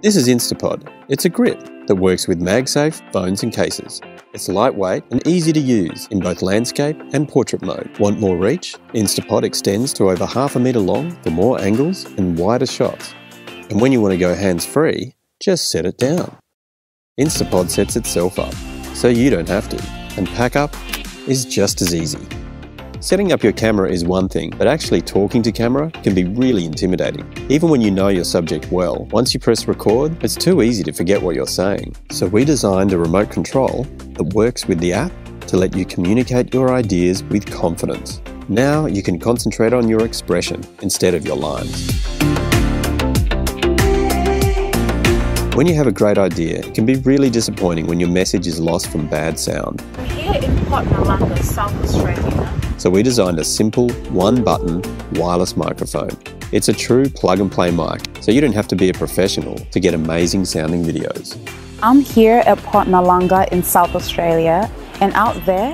This is Instapod. It's a grip that works with MagSafe phones and cases. It's lightweight and easy to use in both landscape and portrait mode. Want more reach? Instapod extends to over 1/2 metre long for more angles and wider shots. And when you want to go hands-free, just set it down. Instapod sets itself up, so you don't have to. And pack up is just as easy. Setting up your camera is one thing, but actually talking to camera can be really intimidating. Even when you know your subject well, once you press record, it's too easy to forget what you're saying. So we designed a remote control that works with the app to let you communicate your ideas with confidence. Now you can concentrate on your expression instead of your lines. When you have a great idea, it can be really disappointing when your message is lost from bad sound. We're here in Port Nalanga, South Australia. So we designed a simple, one-button, wireless microphone. It's a true plug-and-play mic, so you don't have to be a professional to get amazing sounding videos. I'm here at Port Nalanga in South Australia, and out there,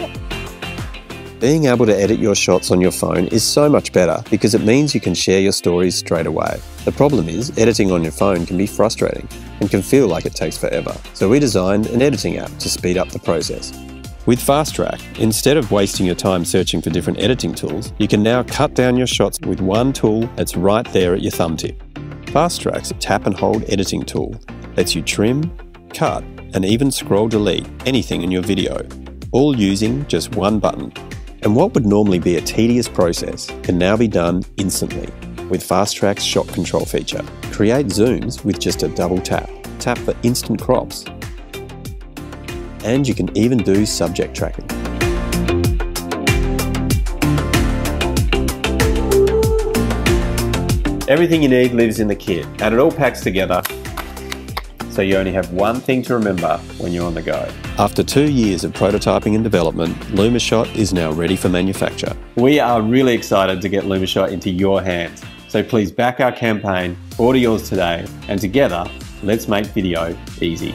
being able to edit your shots on your phone is so much better because it means you can share your stories straight away. The problem is, editing on your phone can be frustrating and can feel like it takes forever. So we designed an editing app to speed up the process. With Fast Track, instead of wasting your time searching for different editing tools, you can now cut down your shots with one tool that's right there at your thumb tip. Fast Track's a tap and hold editing tool lets you trim, cut, and even scroll delete anything in your video, all using just one button. And what would normally be a tedious process can now be done instantly with Fast Track's shot control feature. Create zooms with just a double tap. Tap for instant crops. And you can even do subject tracking. Everything you need lives in the kit, and it all packs together, so you only have one thing to remember when you're on the go. After 2 years of prototyping and development, Lumashot is now ready for manufacture. We are really excited to get Lumashot into your hands, so please back our campaign, order yours today, and together, let's make video easy.